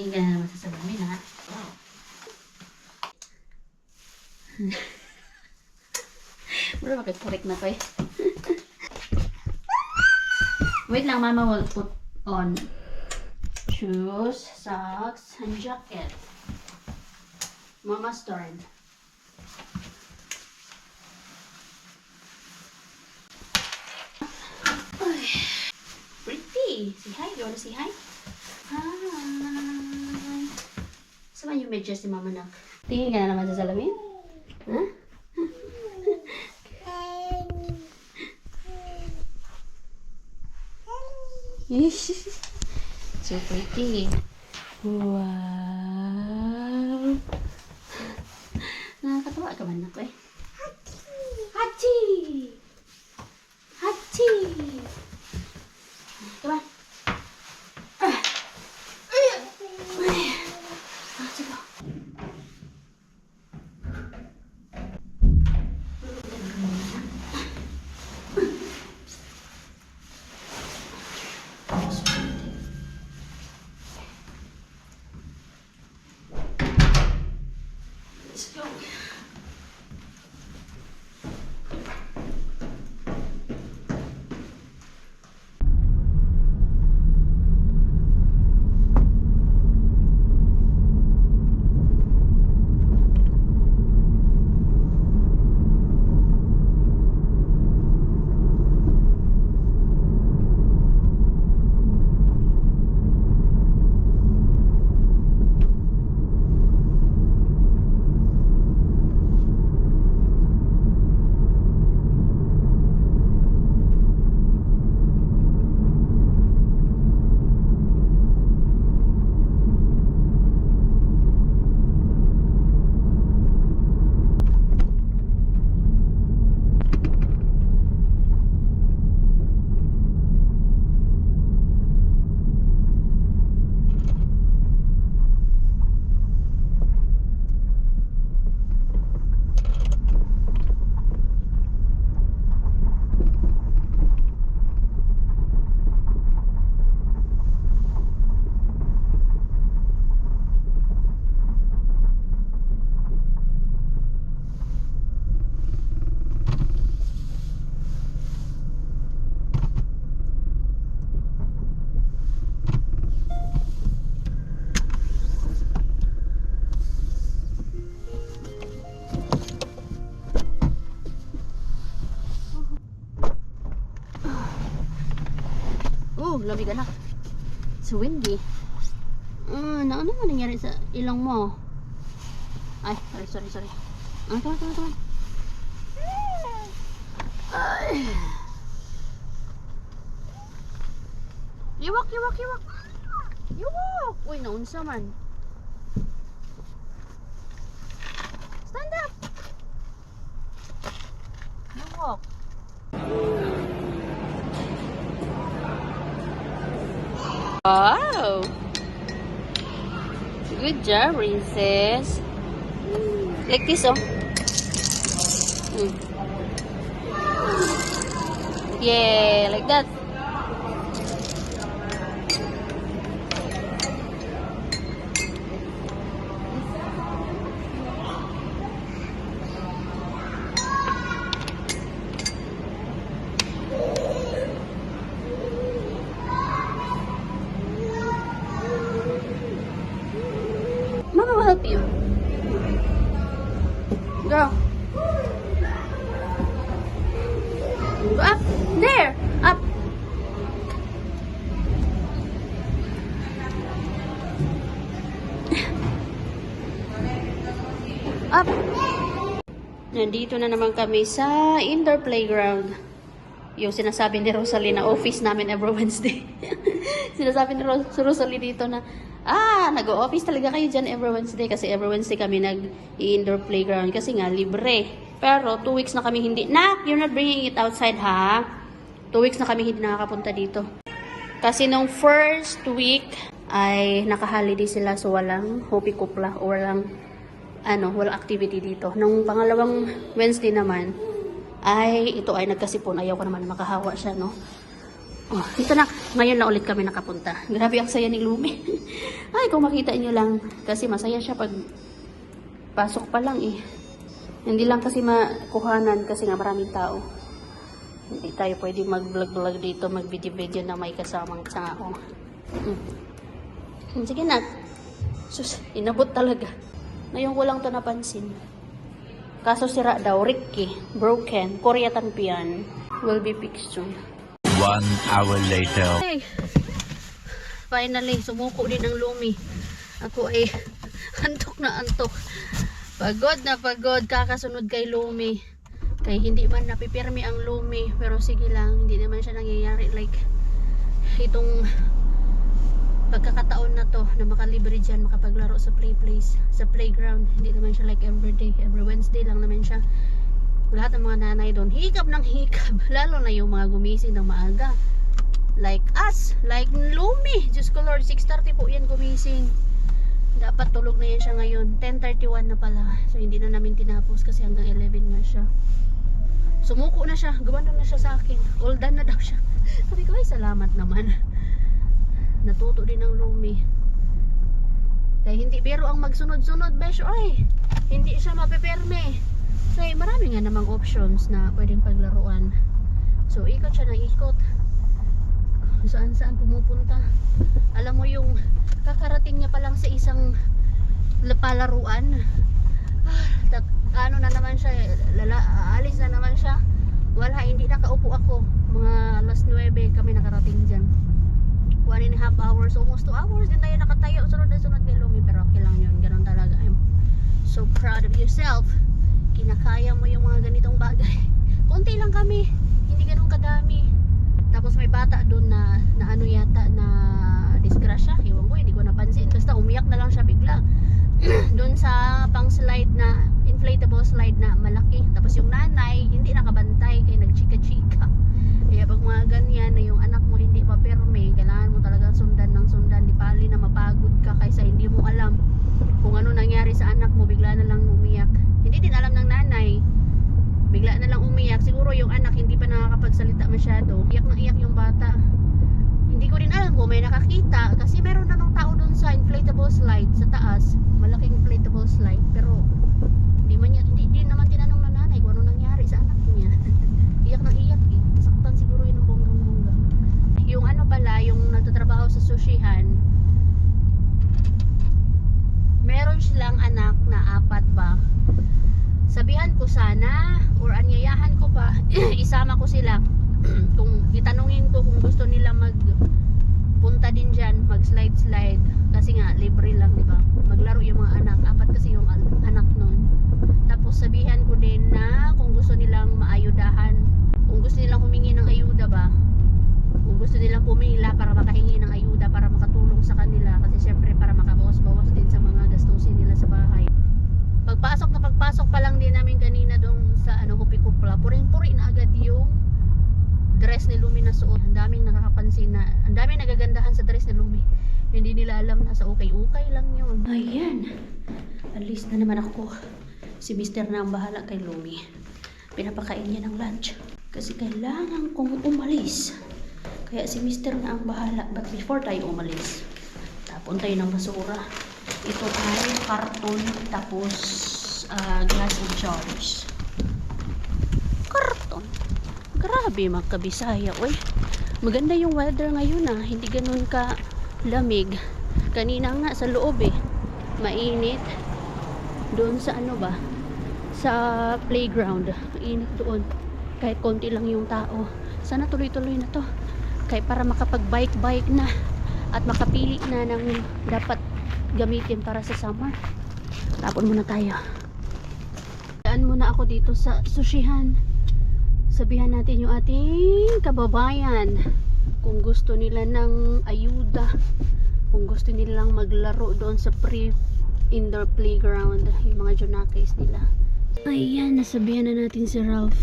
Tingin ka na naman sa salamin, ha? Bro, bakit correct na ko eh? Wait lang, Mama will put on shoes, socks, and jacket. Mama's turn. Ay, pretty. Say hi. You wanna say hi? Hi. Saan yung medyas ni Mama Nak? Tingin ka na naman sa salamin? Huh? So pretty. Wow. Nakakatawa ka man ako eh. Hachi! Hachi! Come on. Sige. Let's go. Lamig anak. It's windy. Ano nangyari sa ilong mo? Ay, sorry. Come on. Ay. Iwak. Uy, naunsa man. Stand up. Iwak. Wow! Good job, princess. Like this, oh. Yeah, like that. Mama will help you. Go. Go up. There. Up. Up. Nandito na naman kami sa indoor playground. Yung sinasabi ni Rosalie na office namin every Wednesday. Sinasabi ni Rosalie dito na, nag-o-office talaga kayo dyan every Wednesday kasi every Wednesday kami nag-indoor playground kasi nga libre. Pero 2 weeks na kami hindi, you're not bringing it outside ha? 2 weeks na kami hindi nakakapunta dito. Kasi nung first week ay naka-holiday sila so walang hopikupla o walang activity dito. Nung pangalawang Wednesday naman, ito ay nagkasipon. Ayaw ko naman makahawa siya, no? Oh, ito na. Ngayon lang ulit kami nakapunta. Grabe ang saya ni Lumi. Ay, kung makita nyo lang. Kasi masaya siya pag pasok pa lang eh. Hindi lang kasi makuhanan kasi nga maraming tao. Hindi tayo pwede mag-vlog-vlog dito, mag-video-video na may kasamang tao. Sige na. Sus, inabot talaga. Ngayon ko lang to napansin. Kaso sira daw, Ricky, broken, Korea Tanpian, will be fixed soon. 1 hour later. Hey, finally, sumuko din ang Lumi. Ako ay antok na antok. Pagod na pagod, kakasunod kay Lumi. Kay hindi man napipirmi ang Lumi, pero sige lang, hindi naman siya nangyayari like itong pagkakataon na to na makalibre dyan, makapaglaro sa place, sa playground. Hindi naman siya like everyday, every Wednesday lang naman siya. Lahat ng mga nanay doon, hikab ng hikab. Lalo na yung mga gumising ng maaga. Like us, like Lumi. Diyos ko Lord, 6:30 po yan gumising. Dapat tulog na yan siya ngayon. 10:31 na pala. So hindi na namin tinapos kasi hanggang 11 na siya. Sumuko na siya, gumanda na siya sa akin. All done na daw siya. Sabi ko, ay salamat naman. Natuto din ng Lumi. Kaya hindi biro ang magsunod-sunod, besh. Ay, hindi siya mapiperme. So, marami nga namang options na pwedeng paglaruan. So, ikot siya ng ikot. Saan-saan pumupunta. Alam mo yung kakarating niya pa lang sa isang palaruan. Ano na naman siya, aalis na naman siya. Wala, hindi nakaupo ako. Mga alas 9 kami nakarating dyan. 1.5 hours, almost 2 hours din tayo nakatayo. Sunod na sunod kay Lumi, pero okay lang yun. Ganon talaga. I'm so proud of yourself. Kinakaya mo yung mga ganitong bagay. Konti lang kami, hindi ganun kadami. Tapos may bata doon na ano yata na disgrasya, ewan ko, hindi ko napansin. Basta umiyak na lang siya bigla. Doon sa pang slide na inflatable slide na malaki. Tapos yung nanay hindi nakabantay kaya nagchika-chika. Kaya pag mga ganyan na yung anak mo hindi mapirme, kailangan mo talagang sundan ng sundan. Di pali na mapagod ka kaysa hindi mo alam kung ano nangyari sa anak mo, bigla na lang umiyak. Hindi din alam ng nanay, bigla na lang umiyak. Siguro yung anak hindi pa nakakapagsalita masyado, iyak na iyak yung bata. Hindi ko din alam kung may nakakita kasi meron namang tao dun sa inflatable slide sa taas, malaking inflatable slide, pero hindi naman tinanong ng nanay kung ano nangyari sa anak niya. Iyak na iyak eh. Saktan siguro yun ng bonggang-bongga. Yung ano pala, yung nagtatrabaho sa sushihan, meron silang anak na 4 ba. Sabihan ko sana or anyayahan ko pa isama ko sila. Kung itanungin ko kung gusto nila magpunta din dyan, mag slide kasi nga libre lang, di ba? Maglaro yung mga anak, 4 kasi yung anak nun. Tapos sabihan ko din na kung gusto nilang maayudahan, kung gusto nilang humingi ng ayuda ba, kung gusto nilang pumila para makahingi ng ayuda para makatulong sa kanila, kasi syempre para makabawas-bawas din sa mga gastusin nila sa bahay. Pagpasok pa lang din namin kanina doon sa Hupikupla, puring-puri na agad yung dress ni Lumi na suot. Ang daming nakakapansin na, ang daming nagagandahan sa dress ni Lumi. Hindi nila alam na sa ukay-ukay lang yun. Ayan, alis na naman ako. Si Mr. na ang bahala kay Lumi. Pinapakain niya ng lunch kasi kailangan kong umalis. Kaya si Mr. na ang bahala. But before tayo umalis, tapon tayo ng basura. Ito ay karton, tapos glass and jars. Karton. Grabe mga kabisaya. Uy, maganda yung weather ngayon hindi ganun ka lamig. Kanina nga sa loob mainit. Doon sa sa playground, mainit doon. Kahit konti lang yung tao. Sana tuloy-tuloy na to. Kahit para makapag-bike na at makapili na ng dapat gamitin para sa summer. Tapon muna tayo. Daan muna ako dito sa sushihan. Sabihan natin yung ating kababayan kung gusto nila ng ayuda, kung gusto nilang maglaro doon sa indoor playground, yung mga junakis nila. Ayan, nasabihan na natin si Ralph.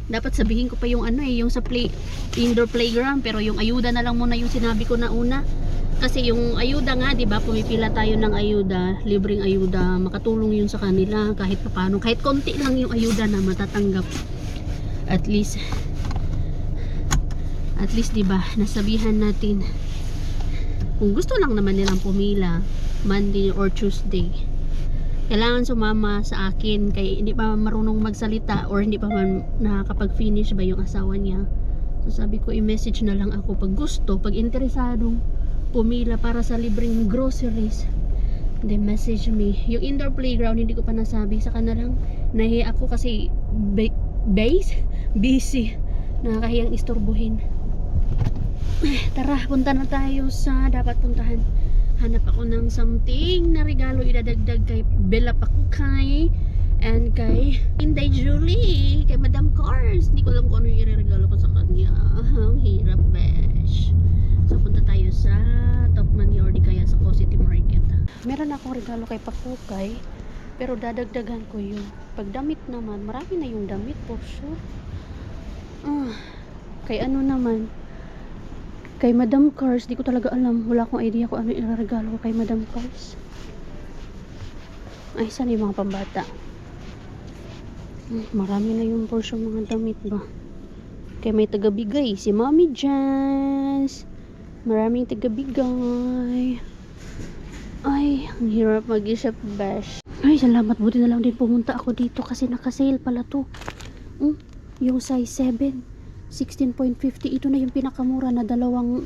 Dapat sabihin ko pa yung yung sa indoor playground, pero yung ayuda na lang muna yung sinabi ko na una. Kasi yung ayuda nga, 'di ba, pumipila tayo ng ayuda, libreng ayuda, makatulong yun sa kanila kahit paano, kahit konti lang yung ayuda na matatanggap. At least At least 'di ba, nasabihan natin. Kung gusto lang naman nilang pumila Monday or Tuesday, kailangan sumama sa akin kay hindi pa marunong magsalita or hindi pa man nakakapag-finish ba yung asawa niya. So sabi ko i-message na lang ako pag gusto, pag interesadong pumila para sa libreng groceries. Then message me. Yung indoor playground hindi ko pa nasabi sa kanalang. Nahiya ako kasi busy. Nakakahiyang istorbohin. Tara, punta na tayo sa dapat puntahan. Hanap ako ng something na regalo idadagdag kay Bella Pakukay and kay Inday Julie, kay Madam Cars. Hindi ko alam kung ano yung ireregalo ko sa kanya. Ang hirap, besh. So punta tayo sa Tokman or di kaya sa Co City Market. Meron akong regalo kay Pakukay, pero dadagdagan ko yun. Pag damit naman, marami na yung damit for sure. Kay ano naman, kay Madam Cars, di ko talaga alam. Wala akong idea kung ano ireregalo ko kay Madam Cars. Ay, saan yung mga pambata? Marami na yung portion mga damit ba. Kaya may tagabigay. Si Mommy Jazz. Maraming tagabigay. Ay, ang hirap mag-isip, besh. Ay, salamat. Buti na lang din pumunta ako dito kasi naka-sale pala to. Yung size 7. 16.50. Ito na yung pinakamura na dalawang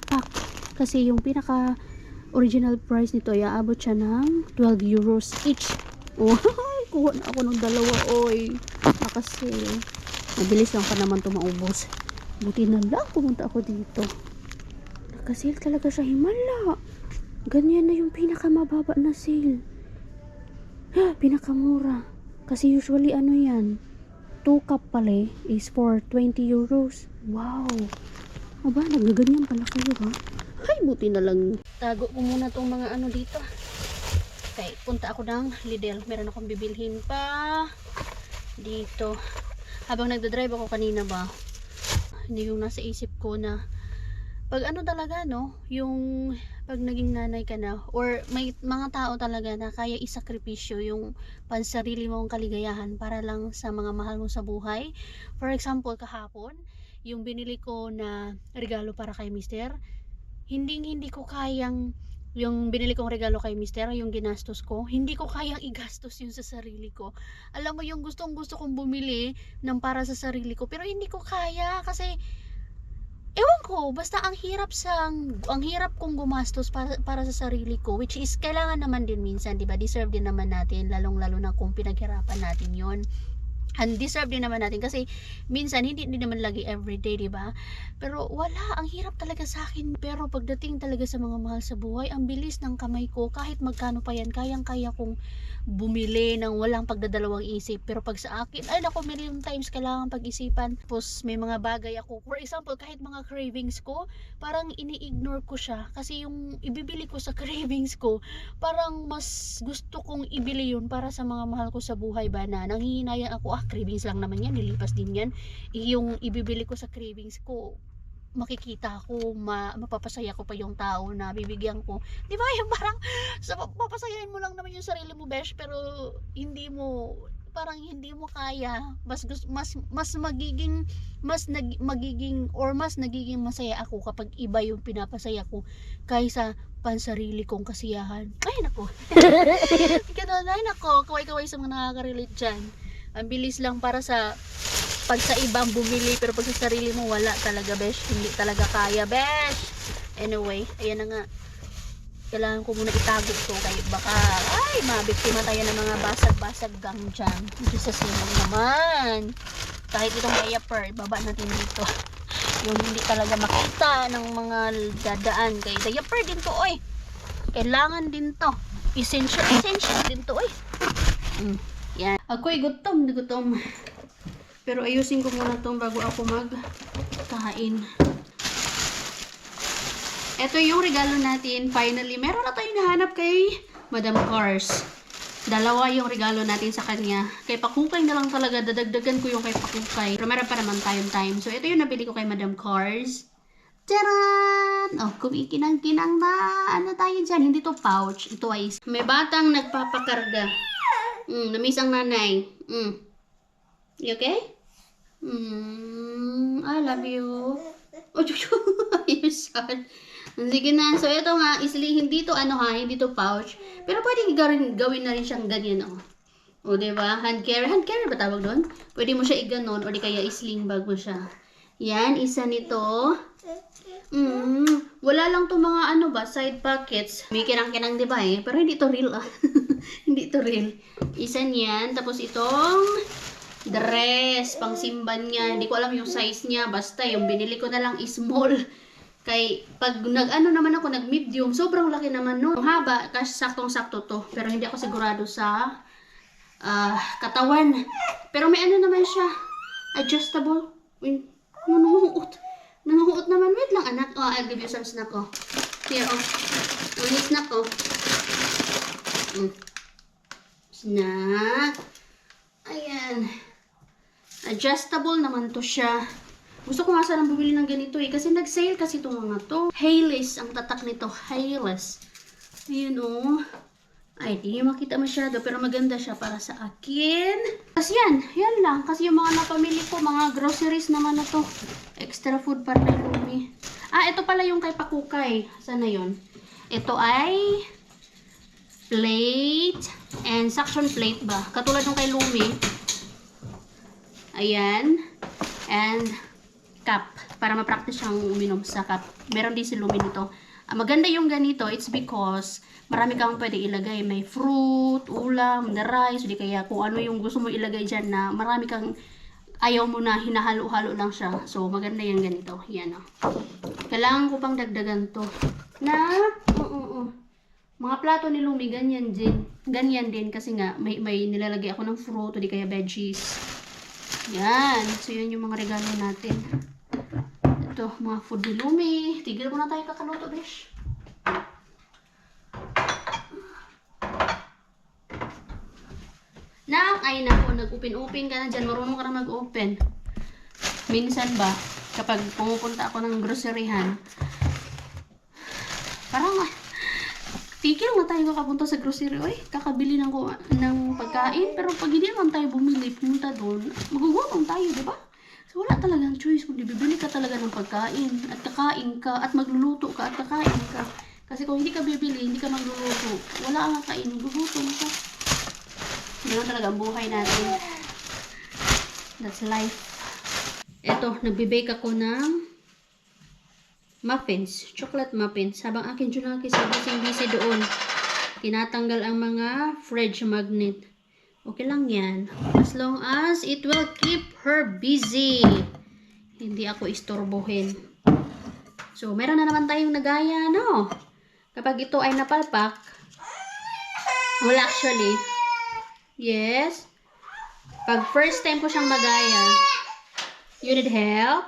pack. Kasi yung pinaka original price nito ay aabot siya ng 12 euros each. Oh, kuha na ako ng dalawa. Oy, nakasale. Mabilis lang pa naman ito maubos. Buti na lang pumunta ako dito. Nakasale talaga siya. Himala. Ganyan na yung pinakamababa na sale. Pinakamura. Kasi usually ano yan, 2 cup pala is for 20 euros. Wow. Aba, nagaganyan pala kayo ha. Ay, buti na lang. Tago ko muna tong mga ano dito. Okay, punta ako ng Lidl. Meron akong bibilhin pa dito. Habang nagdadrive ako kanina ba, hindi yung nasa isip ko na pag ano talaga no, yung pag naging nanay ka na or may mga tao talaga na kaya isakripisyo yung pansarili mong kaligayahan para lang sa mga mahal mo sa buhay. For example, kahapon, yung binili ko na regalo para kay mister, hindi ko kayang yung binili kong regalo kay mister, yung ginastos ko, hindi ko kayang igastos yun sa sarili ko. Alam mo yung gusto kong bumili ng para sa sarili ko, pero hindi ko kaya kasi ewan ko, basta ang hirap kong gumastos para sa sarili ko, which is kailangan naman din minsan, 'di ba? Deserve din naman natin, lalong-lalo na kung pinaghirapan natin 'yon. And deserve din naman natin kasi minsan hindi naman lagi everyday, 'di ba? Pero wala, ang hirap talaga sa akin. Pero pagdating talaga sa mga mahal sa buhay, ang bilis ng kamay ko, kahit magkano pa yan, kayang-kaya kong bumili ng walang pagdadalawang isip. Pero pag sa akin, ay nako, million times kailangan pag-isipan. Tapos may mga bagay ako, for example, kahit mga cravings ko, parang ini-ignore ko siya kasi yung ibibili ko sa cravings ko, parang mas gusto kong ibili yun para sa mga mahal ko sa buhay ba, na nanghihinayang ako, cravings lang naman yan, nilipas din yan. Yung ibibili ko sa cravings ko, makikita ko, mapapasaya ko pa yung tao na bibigyan ko, di ba? Yung parang papasayahin mo lang naman yung sarili mo, besh, pero hindi mo kaya. Mas nagiging masaya ako kapag iba yung pinapasaya ko kaysa pansarili kong kasiyahan. Ay nako. Ganun, ay nako, kaway-kaway sa mga nakaka-relate dyan. Ang bilis lang para sa pag sa ibang bumili, pero pag sa sarili mo wala talaga, besh. Hindi talaga kaya, besh. Anyway, ayan na nga. Kailangan ko muna itago to kaya baka mabiktima tayo ng mga basag-basag gang dyan. Diyos sa sinong naman. Kahit itong diaper, ibaba natin dito. Yung hindi talaga makita ng mga dadaan. Kaya diaper din to, oy. Kailangan din to. Essential din to, oy. Yan. Ako'y gutom. Pero ayusin ko muna itong bago ako magkain. Ito yung regalo natin. Finally, meron na tayong nahanap kay Madam Cars. Dalawa yung regalo natin sa kanya. Kay Pakukay na lang talaga. Dadagdagan ko yung kay Pakukay. Pero meron pa naman tayong time. So, ito yung nabili ko kay Madam Cars. Tcharan! Oh, kumikinang-kinang na. Ano tayo dyan? Hindi to pouch. Ito ay may batang nagpapakarga. Namiss ang nanay. You okay? I love you. Oh, you're sad. Sige na. So, ito nga, hindi to hindi to pouch. Pero pwede gawin na rin siyang ganyan, oh. O, diba? Hand carry. Hand carry ba tawag doon? Pwede mo siya iganon o di kaya isling bag mo siya. Yan, isa nito. Wala lang to mga side pockets. May kinang-kinang, diba eh? Pero hindi to real, ah. Hindi to real. Isa niyan. Tapos itong dress, pang simban niya. Hindi ko alam yung size niya. Basta yung binili ko na lang is small. Kay pag naman ako, nag-medium, sobrang laki naman no. Ang haba, kasi saktong-sakto to. Pero hindi ako sigurado sa katawan. Pero may naman siya. Adjustable. Nanuhuot naman. Wait lang anak. Oh, I'll give you some snack oh. Here oh. Yung snack oh. Snack. Ayan. Adjustable naman to siya. Gusto ko nga sanang bumili ng ganito eh. Kasi nag-sale kasi itong mga to. Hayless ang tatak nito. Hayless. Ayan oh. Ay, di nyo makita masyado. Pero maganda siya para sa akin. Kasi yan lang. Kasi yung mga napamili ko, mga groceries naman na to. Extra food para kay Lumi. Ito pala yung kay Pakukay. Sana yun? Ito ay plate and suction plate ba? Katulad ng kay Lumi. Ayan. And cup. Para ma-practice siyang uminom sa cup. Meron din si Lumi nito. Maganda yung ganito. It's because marami kang pwede ilagay. May fruit, ulam, na rice, di kaya kung ano yung gusto mo ilagay dyan na marami kang ayaw mo na hinahalo-halo lang siya. So, maganda yung ganito. Yan o. Kailangan ko pang dagdagan to. Na, mga plato ni Lumi, ganyan din. Ganyan din kasi nga, may nilalagay ako ng fruit o di kaya veggies. Yan. So, yun yung mga regalo natin. Ito, mga food ni Lumi. Tigil muna tayo kakaluto, besh. Ay nako, nag-open-open ka na dyan. Marunong ka na mag-open. Minsan ba, kapag pumupunta ako ng groceryhan, parang, tigil mo tayo kakapunta sa grocery. Oy, kakabili ng pagkain. Pero pag hindi naman tayo bumili, pumunta doon, magugutom tayo, di ba? So, wala talagang choice kung bibili ka talaga ng pagkain. At kakain ka, at magluluto ka, at kakain ka. Kasi kung hindi ka bibili, hindi ka magluluto, wala kang kain, magugutom ka. Ganun talaga ang buhay natin. That's life. Eto, nagbe-bake ako ng muffins. Chocolate muffins. Habang akin Junaki sa busy doon. Tinatanggal ang mga fridge magnet. Okay lang yan. As long as it will keep her busy. Hindi ako istorbohin. So, meron na naman tayong nagaya, no? Kapag ito ay napalpak, well, actually, yes. Pag first time ko siyang magaya, you need help?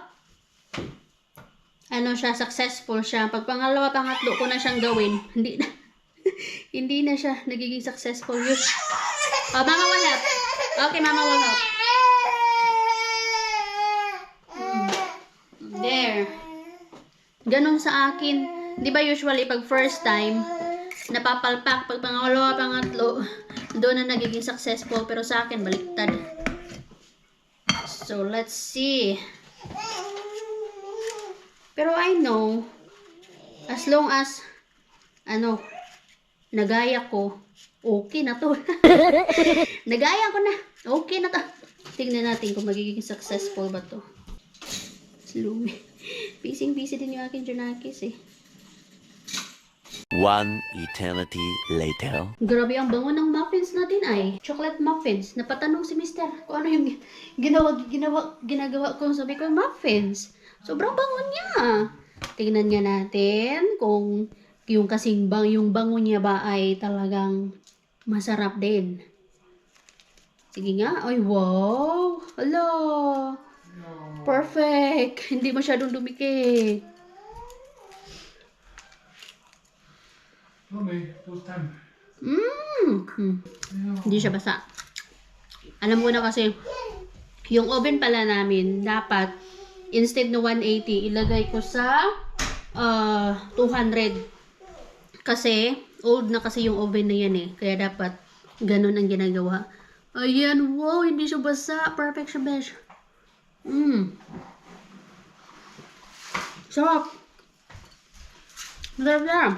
Siya, successful siya. Pag pangalawa, pangatlo ko na siyang gawin, hindi na siya nagiging successful. Oh, mama will help. Okay, mama will help. There. Ganon sa akin. Di ba usually, pag first time, napapalpak. Pag pangalawa, pangatlo, doon na nagiging successful. Pero sa akin, baliktad. So, let's see. Pero I know, as long as, nagaya ko, okay na to. Nagaya ko na. Okay na to. Tingnan natin kung magiging successful ba to. Lumi. Busy din yung aking Junakis eh. One eternity later. Grabe ang bango ng muffins natin ay. Chocolate muffins. Napatanong si Mister kung ano yung ginagawa ko. Sabi ko, muffins. Sobrang bango niya. Tingnan nga natin kung yung bango niya ba ay talagang masarap din. Sige nga. Ay, wow. Hello. Perfect. Hindi masyadong dumikit. Hindi siya basa. Alam ko na kasi, yung oven pala namin, dapat, instead na 180, ilagay ko sa 200. Kasi, old na kasi yung oven na yan eh. Kaya dapat, ganun ang ginagawa. Ayan, wow, hindi siya basa. Perfect siya, besh. Sarap. Masarap na.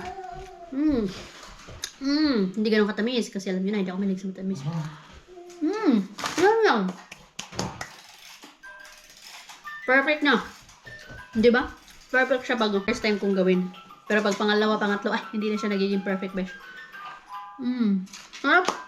Hindi ganun katamis kasi alam niyo na, hindi ako mahilig sa matamis. Yan lang. Perfect na. Di ba? Perfect siya bago first time kong gawin. Pero pag pangalawa, pangatlo, ay, hindi na siya nagiging perfect, besh. Sarap.